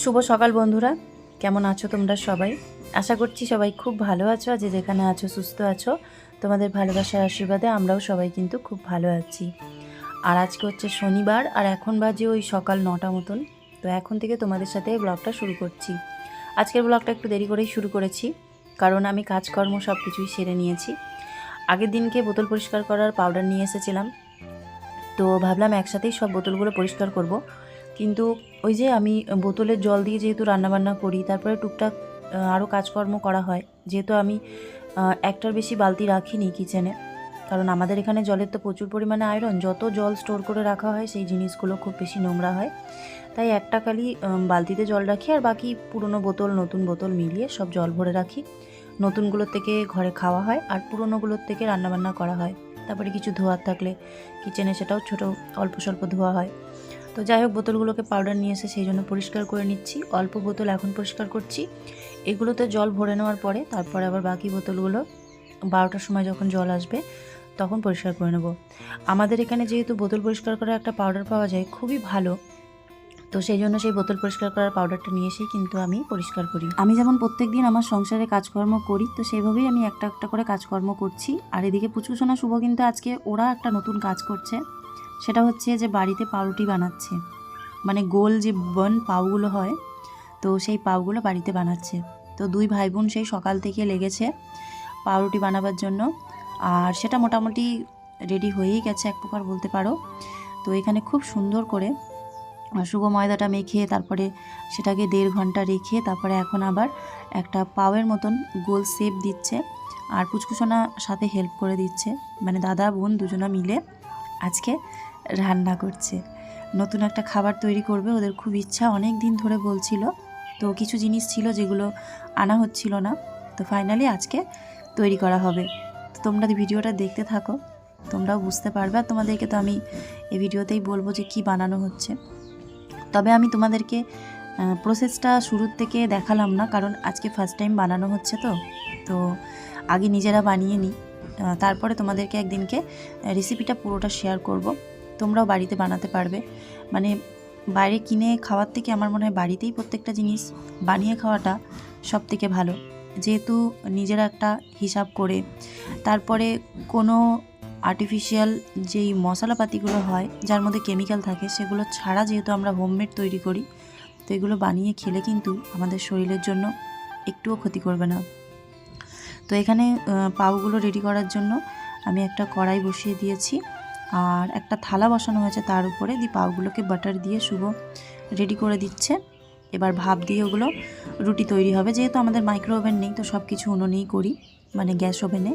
শুভ সকাল বন্ধুরা, কেমন আছো তোমরা সবাই? আশা করছি সবাই খুব ভালো আছো। আর যে যেখানে আছো সুস্থ আছো, তোমাদের ভালোবাসার আশীর্বাদে আমরাও সবাই কিন্তু খুব ভালো আছি। আর আজকে হচ্ছে শনিবার, আর এখন বাজে ওই সকাল 9টা মতন। তো এখন থেকে তোমাদের সাথে ব্লগটা শুরু করছি। আজকের ব্লগটা একটু দেরি করেই শুরু করেছি, কারণ আমি কাজকর্ম সব কিছুই সেরে নিয়েছি। আগের দিনকে বোতল পরিষ্কার করার পাউডার নিয়ে এসেছিলাম, তো ভাবলাম একসাথেই সব বোতলগুলো পরিষ্কার করব। কিন্তু ওই যে আমি বোতলের জল দিয়ে যেহেতু রান্নাবান্না করি, তারপরে টুকটাক আরও কাজকর্ম করা হয়, যেহেতু আমি একটার বেশি বালতি রাখিনি কিচেনে, কারণ আমাদের এখানে জলের তো প্রচুর পরিমাণে আয়রন। যত জল স্টোর করে রাখা হয় সেই জিনিসগুলো খুব বেশি নোংরা হয়, তাই একটা খালি বালতিতে জল রাখি, আর বাকি পুরনো বোতল নতুন বোতল মিলিয়ে সব জল ভরে রাখি। নতুনগুলোর থেকে ঘরে খাওয়া হয়, আর পুরনোগুলোর থেকে রান্নাবান্না করা হয়। তারপরে কিছু ধোয়ার থাকলে কিচেনে সেটাও ছোটো অল্প স্বল্প ধোয়া হয়। তো যাই হোক, বোতলগুলোকে পাউডার নিয়ে এসে সেই জন্য পরিষ্কার করে নিচ্ছি। অল্প বোতল এখন পরিষ্কার করছি, এগুলোতে জল ভরে নেওয়ার পরে তারপরে আবার বাকি বোতলগুলো 12টার সময় যখন জল আসবে তখন পরিষ্কার করে নেব। আমাদের এখানে যেহেতু বোতল পরিষ্কার করার একটা পাউডার পাওয়া যায়, খুবই ভালো, তো সেই জন্য সেই বোতল পরিষ্কার করার পাউডারটা নিয়ে এসেই কিন্তু আমি পরিষ্কার করি। আমি যেমন প্রত্যেক দিন আমার সংসারে কাজকর্ম করি, তো সেইভাবেই আমি একটা একটা করে কাজকর্ম করছি। আর এদিকে পুচকুসোনা শুভ কিন্তু আজকে ওরা একটা নতুন কাজ করছে, সেটা হচ্ছে যে বাড়িতে পাউরুটি বানাচ্ছে, মানে গোল যে বন পাউগুলো হয়, তো সেই পাউগুলো বাড়িতে বানাচ্ছে। তো দুই ভাই বোন সেই সকাল থেকে লেগেছে পাউরুটি বানাবার জন্য, আর সেটা মোটামুটি রেডি হয়েই গেছে এক প্রকার বলতে পারো। তো এখানে খুব সুন্দর করে শুভ ময়দাটা মেখে তারপরে সেটাকে 1.5 ঘন্টা রেখে তারপরে এখন আবার একটা পাউয়ের মতন গোল শেপ দিচ্ছে, আর পুচকুসোনা সাথে হেল্প করে দিচ্ছে। মানে দাদা বোন দুজনা মিলে আজকে রান্না করছে, নতুন একটা খাবার তৈরি করবে। ওদের খুব ইচ্ছা, অনেক দিন ধরে বলছিল। তো কিছু জিনিস ছিল যেগুলো আনা হচ্ছিল না, তো ফাইনালি আজকে তৈরি করা হবে। তো তোমরা ভিডিওটা দেখতে থাকো, তোমরাও বুঝতে পারবে। আর তোমাদেরকে তো আমি এই ভিডিওতেই বলবো যে কি বানানো হচ্ছে। তবে আমি তোমাদেরকে প্রসেসটা শুরুর থেকে দেখালাম না, কারণ আজকে ফার্স্ট টাইম বানানো হচ্ছে। তো আগে নিজেরা বানিয়ে নিই, তারপরে তোমাদেরকে একদিনকে রেসিপিটা পুরোটা শেয়ার করব। তোমরাও বাড়িতে বানাতে পারবে। মানে বাইরে কিনে খাওয়ার থেকে আমার মনে হয় বাড়িতেই প্রত্যেকটা জিনিস বানিয়ে খাওয়াটা সব থেকে ভালো, যেহেতু নিজেরা একটা হিসাব করে তারপরে কোনো আর্টিফিশিয়াল যেই মশলাপাতিগুলো হয় যার মধ্যে কেমিক্যাল থাকে সেগুলো ছাড়া যেহেতু আমরা হোমমেড তৈরি করি, তো এগুলো বানিয়ে খেলে কিন্তু আমাদের শরীরের জন্য একটুও ক্ষতি করবে না। তো এখানে পাউগুলো রেডি করার জন্য আমি একটা কড়াই বসিয়ে দিয়েছি, আর একটা থালা বসানো হয়েছে, তার উপরে পাউগুলোকে বাটার দিয়ে শুভ রেডি করে দিচ্ছে। এবার ভাপ দিয়ে ওগুলো রুটি তৈরি হবে। যেহেতু আমাদের মাইক্রো ওভেন নেই, তো সব কিছু উনুনেই করি, মানে গ্যাস ওভেনে।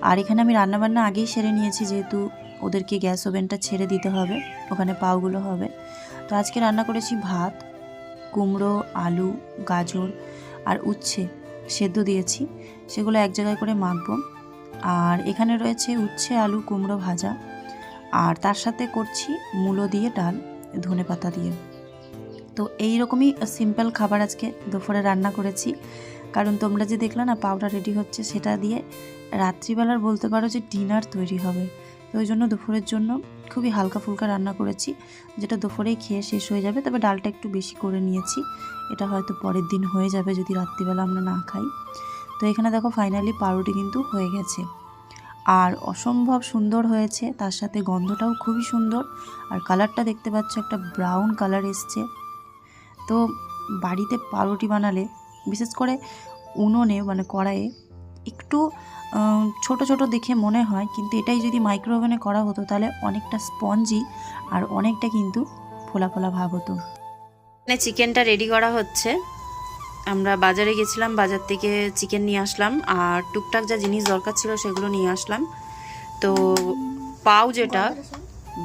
আর এখানে আমি রান্নাবান্না আগেই সেরে নিয়েছি, যেহেতু ওদেরকে গ্যাস ওভেনটা ছেড়ে দিতে হবে, ওখানে পাউগুলো হবে। তো আজকে রান্না করেছি ভাত, কুমড়ো, আলু, গাজর আর উচ্ছে সেদ্ধ দিয়েছি, সেগুলো এক জায়গায় করে মাখবো। আর এখানে রয়েছে উচ্ছে, আলু, কুমড়ো ভাজা, আর তার সাথে করছি মূলো দিয়ে ডাল ধনে পাতা দিয়ে। তো এই রকমই সিম্পল খাবার আজকে দুপুরে রান্না করেছি, কারণ তোমরা যে দেখলে না পাউডার রেডি হচ্ছে, সেটা দিয়ে রাত্রিবেলার বলতে পারো যে ডিনার তৈরি হবে। তো ওই জন্য দুপুরের জন্য খুবই হালকা ফুলকা রান্না করেছি, যেটা দুপুরেই খেয়ে শেষ হয়ে যাবে। তবে ডালটা একটু বেশি করে নিয়েছি, এটা হয়তো পরের দিন হয়ে যাবে যদি রাত্রিবেলা আমরা না খাই। তো এখানে দেখো ফাইনালি পাউরুটি কিন্তু হয়ে গেছে, আর অসম্ভব সুন্দর হয়েছে, তার সাথে গন্ধটাও খুবই সুন্দর। আর কালারটা দেখতে পাচ্ছ, একটা ব্রাউন কালার এসছে। তো বাড়িতে পাউরুটি বানালে বিশেষ করে উনুনে মানে কড়াইয়ে একটু ছোট ছোট দেখে মনে হয়, কিন্তু এটাই যদি মাইক্রো ওভেনে করা হতো তাহলে অনেকটা স্পঞ্জি আর অনেকটা কিন্তু ফোলা ফোলা ভাব হতো। এখানে চিকেনটা রেডি করা হচ্ছে। আমরা বাজারে গেছিলাম, বাজার থেকে চিকেন নিয়ে আসলাম, আর টুকটাক যা জিনিস দরকার ছিল সেগুলো নিয়ে আসলাম। তো পাউ যেটা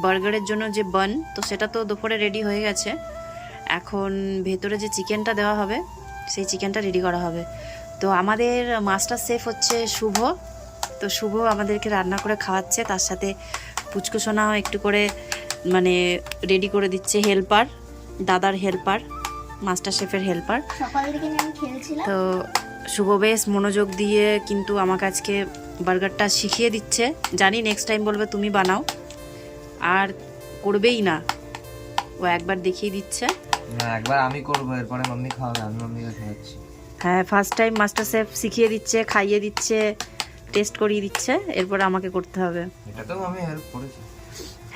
বার্গারের জন্য যে বান, তো সেটা তো দুপুরে রেডি হয়ে গেছে। এখন ভেতরে যে চিকেনটা দেওয়া হবে সেই চিকেনটা রেডি করা হবে। তো আমাদের মাস্টার শেফ হচ্ছে শুভ, তো শুভ আমাদেরকে রান্না করে খাওয়াচ্ছে, তার সাথে পুচকুসোনাও একটু করে মানে রেডি করে দিচ্ছে, হেল্পার, দাদার হেল্পার, মাস্টার শেফের হেল্পার। তো শুভ বেশ মনোযোগ দিয়ে কিন্তু আমাকে আজকে বার্গারটা শিখিয়ে দিচ্ছে। জানি নেক্সট টাইম বলবে তুমি বানাও, আর করবেই না, ও একবার দেখিয়ে দিচ্ছে। না, একবার আমি করবো, এরপরে মাম্মি খাওয়াবে, আমি মাম্মিকে খাওয়াচ্ছি। হ্যাঁ, ফার্স্ট টাইম মাস্টার শেফ শিখিয়ে দিচ্ছে, খাইয়ে দিচ্ছে, টেস্ট করিয়ে দিচ্ছে, এরপর আমাকে করতে হবে। এটা তো আমি হেল্প করেছি।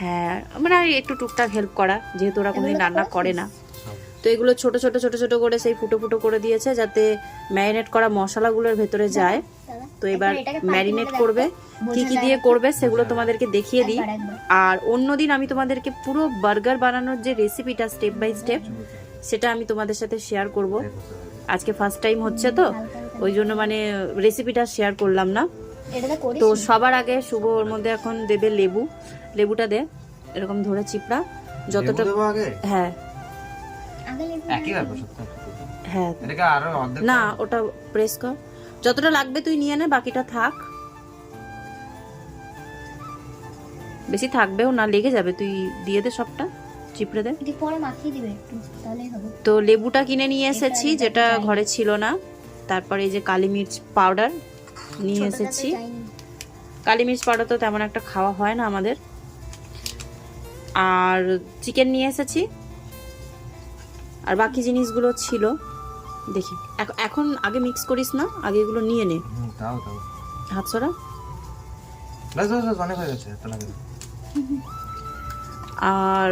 হ্যাঁ, মানে একটু টুকটাক হেল্প করা, যেহেতু ওরা কোনোদিন রান্না করে না। তো এগুলো ছোট ছোট ছোট ছোট করে সেই ফুটো ফুটো করে দিয়েছে, যাতে ম্যারিনেট করা মশলাগুলোর ভেতরে যায়। তো এবার ম্যারিনেট করবে, কি কি দিয়ে করবে সেগুলো তোমাদেরকে দেখিয়ে দিই। আর অন্যদিন আমি তোমাদেরকে পুরো বার্গার বানানোর যে রেসিপিটা স্টেপ বাই স্টেপ, সেটা আমি তোমাদের সাথে শেয়ার করব। আজকে ফার্স্ট টাইম হচ্ছে তো ওই জন্য মানে রেসিপিটা শেয়ার করলাম না। তো সবার আগে শুভ ওর মধ্যে এখন দেবে লেবু। লেবুটা দে, এরকম ধরে চিপড়া যতটা। হ্যাঁ একই ব্যাপার সত্যি। হ্যাঁ, এটাকে আরো অর্ধেক না ওটা প্রেস কর, যতটা লাগবে তুই নিয়ে নে, বাকিটা থাক। বেশি থাকবেও না, লেগে যাবে, তুই দিয়ে দে সবটা, চিপড়ে দে। পরে মাখিয়ে দিবে একটু, তাহলেই হবে। তো লেবুটা কিনে নিয়ে এসেছি, যেটা ঘরে ছিল না। তারপরে এই যে কালি মির্চ পাউডার নিয়ে এসেছি। কালি মির্চ পাউডার তো তেমন একটা খাওয়া হয় না আমাদের। আর চিকেন নিয়ে এসেছি, আর বাকি জিনিসগুলো ছিল। দেখি এখন আগে মিক্স করিস না, আগে এগুলো নিয়ে নে। দাও দাও, হাত সরা। বাস বাস বাস, অনেক হয়ে গেছে, এত লাগে। আর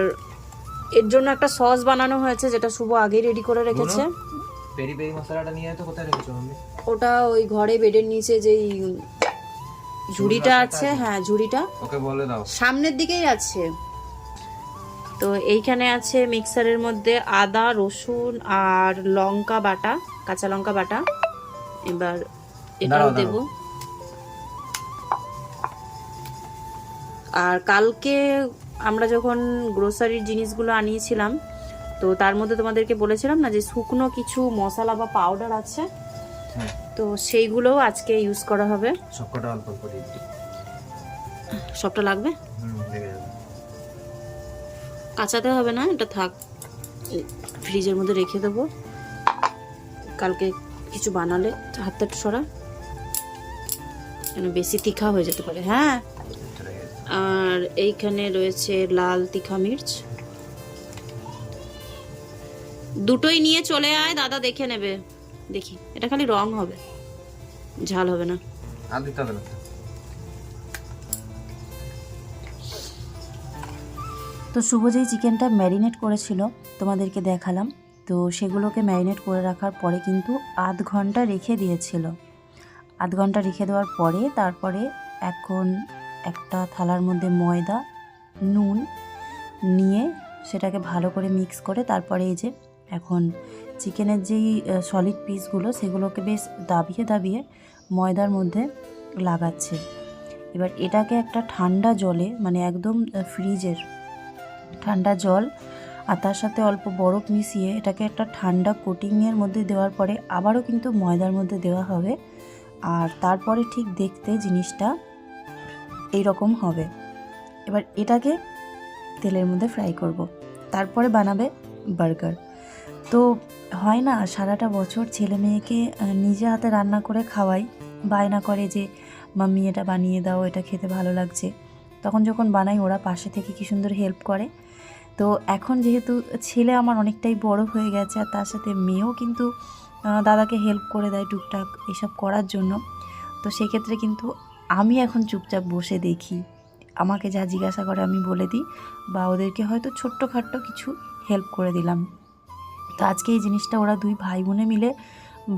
এর জন্য একটা সস বানানো হয়েছে, যেটা শুভ আগেই রেডি করে রেখেছে। পেরি পেরি মশলাটা নিয়ে তো কোথায় রেখেছো মাম্মি? ওটা ওই ঘরে বেডের নিচে যেই ঝুড়িটা আছে, হ্যাঁ ঝুড়িটা ওকে বলে দাও, সামনের দিকেই আছে। তো এইখানে আছে মিক্সারের মধ্যে আদা, রসুন আর লঙ্কা বাটা, কাঁচা লঙ্কা বাটা। এবার এটাও দেব। আর কালকে আমরা যখন গ্রোসারির জিনিসগুলো আনিয়েছিলাম, তো তার মধ্যে তোমাদেরকে বলেছিলাম না যে শুকনো কিছু মশলা বা পাউডার আছে, তো সেইগুলোও আজকে ইউজ করা হবে। সবকটা অল্প অল্প দিয়ে দিই। সবটা লাগবে? লেগে যাবে। কাঁচাতে হবে না, এটা থাক, ফ্রিজের মধ্যে রেখে দেবো। কালকে কিছু বানালে হাতটা একটু সরা, কেন বেশি তিখা হয়ে যেতে পারে। হ্যাঁ, আর এইখানে রয়েছে লাল তিখা মির্চ। দুটোই নিয়ে চলে আয়, দাদা দেখে নেবে। দেখি, এটা খালি রং হবে, ঝাল হবে না। আর দিতে হবে না। তো শুভ যেই চিকেনটা ম্যারিনেট করেছিল তোমাদেরকে দেখালাম, তো সেগুলোকে ম্যারিনেট করে রাখার পরে কিন্তু আধ ঘন্টা রেখে দিয়েছিল। আধ ঘন্টা রেখে দেওয়ার পরে তারপরে এখন একটা থালার মধ্যে ময়দা, নুন নিয়ে সেটাকে ভালো করে মিক্স করে তারপরে এই যে এখন চিকেনের যেই সলিড পিসগুলো সেগুলোকে বেশ দাবিয়ে দাবিয়ে ময়দার মধ্যে লাগাচ্ছে। এবার এটাকে একটা ঠান্ডা জলে, মানে একদম ফ্রিজের ঠান্ডা জল আর তার সাথে অল্প বরফ মিশিয়ে এটাকে একটা ঠান্ডা কোটিংয়ের মধ্যে দেওয়ার পরে আবারও কিন্তু ময়দার মধ্যে দেওয়া হবে। আর তারপরে ঠিক দেখতে জিনিসটা এই রকম হবে। এবার এটাকে তেলের মধ্যে ফ্রাই করব, তারপরে বানাবে বার্গার। তো হয় না, সারাটা বছর ছেলে মেয়েকে নিজে হাতে রান্না করে খাওয়াই, বায়না করে যে মাম্মি এটা বানিয়ে দাও, এটা খেতে ভালো লাগছে। তখন যখন বানাই ওরা পাশে থেকে কী সুন্দর হেল্প করে। তো এখন যেহেতু ছেলে আমার অনেকটাই বড় হয়ে গেছে, আর তার সাথে মেয়েও কিন্তু দাদাকে হেল্প করে দেয় টুকটাক এসব করার জন্য। তো সেক্ষেত্রে কিন্তু আমি এখন চুপচাপ বসে দেখি, আমাকে যা জিজ্ঞাসা করে আমি বলে দিই, বা ওদেরকে হয়তো ছোট্টখাট্ট কিছু হেল্প করে দিলাম। তো আজকে এই জিনিসটা ওরা দুই ভাই বোনে মিলে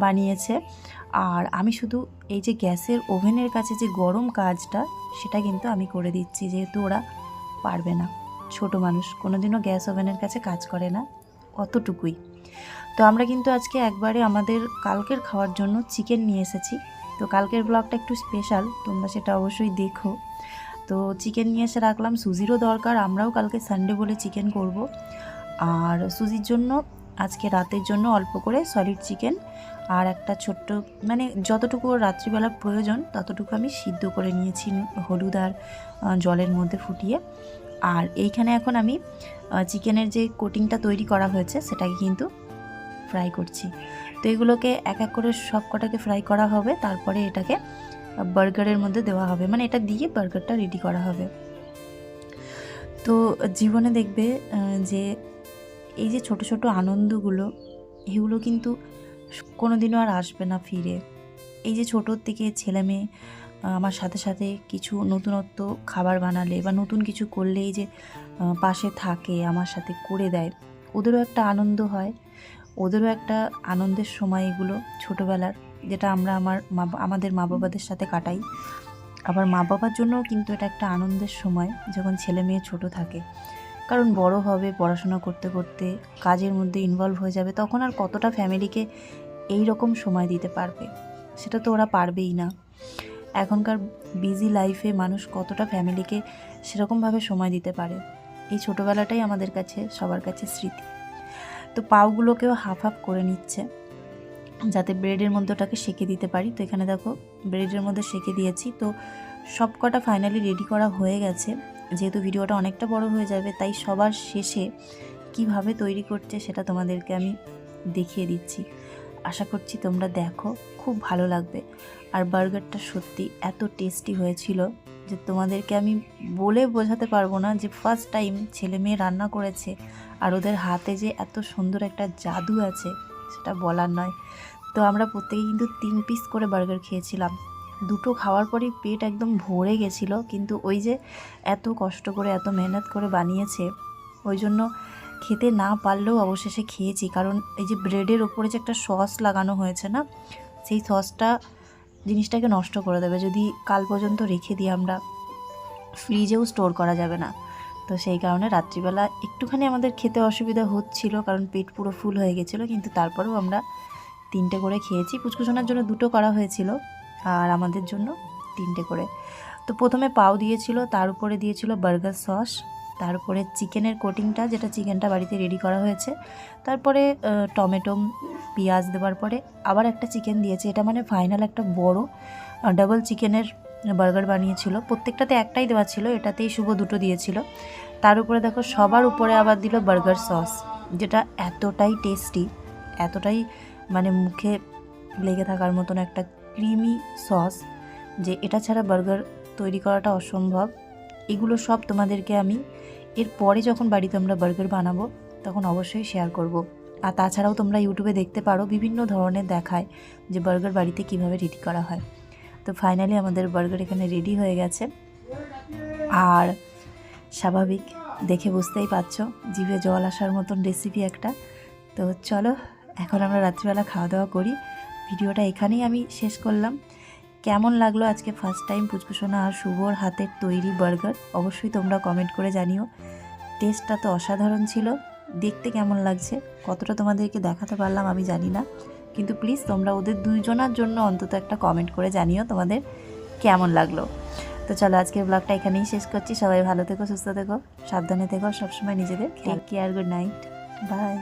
বানিয়েছে। আর আমি শুধু এই যে গ্যাসের ওভেনের কাছে যে গরম কাজটা, সেটা কিন্তু আমি করে দিচ্ছি, যেহেতু ওরা পারবে না, ছোট মানুষ, কোনোদিনও গ্যাস ওভেনের কাছে কাজ করে না, অতটুকুই। তো আমরা কিন্তু আজকে একবারে আমাদের কালকের খাওয়ার জন্য চিকেন নিয়ে এসেছি। তো কালকের ব্লগটা একটু স্পেশাল, তোমরা সেটা অবশ্যই দেখো। তো চিকেন নিয়ে এসে রাখলাম, সুজিরও দরকার, আমরাও কালকে সানডে বলে চিকেন করব। আর সুজির জন্য আজকে রাতের জন্য অল্প করে সলিড চিকেন আর একটা ছোট্ট, মানে যতটুকু রাত্রিবেলা প্রয়োজন ততটুকু আমি সিদ্ধ করে নিয়েছি হলুদ আর জলের মধ্যে ফুটিয়ে। আর এইখানে এখন আমি চিকেনের যে কোটিংটা তৈরি করা হয়েছে সেটাকে কিন্তু ফ্রাই করছি। তো এগুলোকে এক এক করে সব কটাকে ফ্রাই করা হবে, তারপরে এটাকে বার্গারের মধ্যে দেওয়া হবে, মানে এটা দিয়ে বার্গারটা রেডি করা হবে। তো জীবনে দেখবে যে এই যে ছোট ছোট আনন্দগুলো, এগুলো কিন্তু কোনোদিনও আর আসবে না ফিরে। এই যে ছোটোর থেকে ছেলে মেয়ে আমার সাথে সাথে কিছু নতুনত্ব খাবার বানালে বা নতুন কিছু করলে এই যে পাশে থাকে, আমার সাথে করে দেয়, ওদেরও একটা আনন্দ হয়, ওদেরও একটা আনন্দের সময় এগুলো ছোটোবেলার, যেটা আমরা আমাদের মা বাবাদের সাথে কাটাই। আবার মা বাবার জন্যও কিন্তু এটা একটা আনন্দের সময় যখন ছেলে মেয়ে ছোটো থাকে, কারণ বড় হবে, পড়াশোনা করতে করতে কাজের মধ্যে ইনভলভ হয়ে যাবে, তখন আর কতটা ফ্যামিলিকে এই রকম সময় দিতে পারবে, সেটা তো ওরা পারবেই না। এখনকার বিজি লাইফে মানুষ কতটা ফ্যামিলিকে সেরকমভাবে সময় দিতে পারে, এই ছোটোবেলাটাই আমাদের কাছে সবার কাছে স্মৃতি। তো পাউগুলোকেও হাফ হাফ করে নিচ্ছে যাতে ব্রেডের মধ্যে ওটাকে সেঁকে দিতে পারি। তো এখানে দেখো ব্রেডের মধ্যে সেঁকে দিয়েছি। তো সব কটা ফাইনালি রেডি করা হয়ে গেছে। যেহেতু ভিডিওটা অনেকটা বড় হয়ে যাবে, তাই সবার শেষে কিভাবে তৈরি করছে সেটা তোমাদেরকে আমি দেখিয়ে দিচ্ছি। আশা করছি তোমরা দেখো, খুব ভালো লাগবে। আর বার্গারটা সত্যি এত টেস্টি হয়েছিল যে তোমাদেরকে আমি বলে বোঝাতে পারবো না, যে ফার্স্ট টাইম ছেলে মেয়ে রান্না করেছে আর ওদের হাতে যে এত সুন্দর একটা জাদু আছে সেটা বলার নয়। তো আমরা প্রত্যেকে কিন্তু 3 পিস করে বার্গার খেয়েছিলাম। 2টো খাওয়ার পরেই পেট একদম ভরে গেছিলো, কিন্তু ওই যে এত কষ্ট করে এত মেহনত করে বানিয়েছে, ওই জন্য খেতে না পারলেও অবশেষে খেয়েছি। কারণ এই যে ব্রেডের ওপরে যে একটা সস লাগানো হয়েছে না, সেই সসটা জিনিসটাকে নষ্ট করে দেবে। যদি কাল পর্যন্ত রেখে দিই আমরা, ফ্রিজেও স্টোর করা যাবে না। তো সেই কারণে রাত্রিবেলা একটুখানি আমাদের খেতে অসুবিধা হচ্ছিল, কারণ পেট পুরো ফুল হয়ে গেছিলো, কিন্তু তারপরেও আমরা 3টে করে খেয়েছি। পুচকুসোনার জন্য 2টো করা হয়েছিল আর আমাদের জন্য 3টে করে। তো প্রথমে পাও দিয়েছিল, তার উপরে দিয়েছিল বার্গার সস, তার উপরে চিকেনের কোটিংটা, যেটা চিকেনটা বাড়িতে রেডি করা হয়েছে, তারপরে টমেটো পেঁয়াজ দেওয়ার পরে আবার একটা চিকেন দিয়েছে। এটা মানে ফাইনাল একটা বড় ডাবল চিকেনের বার্গার বানিয়েছিল। প্রত্যেকটাতে একটাই দেওয়া ছিল, এটাতেই শুভ 2টো দিয়েছিল। তার উপরে দেখো সবার উপরে আবার দিল বার্গার সস, যেটা এতটাই টেস্টি, এতটাই মানে মুখে লেগে থাকার মতন একটা ক্রিমি সস, যে এটা ছাড়া বার্গার তৈরি করাটা অসম্ভব। এগুলো সব তোমাদেরকে আমি এরপরে যখন বাড়িতে আমরা বার্গার বানাবো তখন অবশ্যই শেয়ার করব। আর তাছাড়াও তোমরা ইউটিউবে দেখতে পারো, বিভিন্ন ধরনের দেখায় যে বার্গার বাড়িতে কিভাবে রেডি করা হয়। তো ফাইনালি আমাদের বার্গার এখানে রেডি হয়ে গেছে। আর স্বাভাবিক দেখে বুঝতেই পারছো, জিভে জল আসার মতন রেসিপি একটা। তো চলো এখন আমরা রাত্রিবেলা খাওয়া দাওয়া করি। ভিডিওটা এখানেই আমি শেষ করলাম। কেমন লাগলো আজকে ফার্স্ট টাইম পুচকুসোনা আর শুভর হাতের তৈরি বার্গার, অবশ্যই তোমরা কমেন্ট করে জানিও। টেস্টটা তো অসাধারণ ছিল, দেখতে কেমন লাগছে কতটা তোমাদেরকে দেখাতে পারলাম আমি জানি না, কিন্তু প্লিজ তোমরা ওদের 2জনার জন্য অন্তত একটা কমেন্ট করে জানিও তোমাদের কেমন লাগলো। তো চলো আজকের ব্লগটা এখানেই শেষ করছি। সবাই ভালো থেকো, সুস্থ থেকো, সাবধানে থেকো, সবসময় নিজেদের take care, good night, by.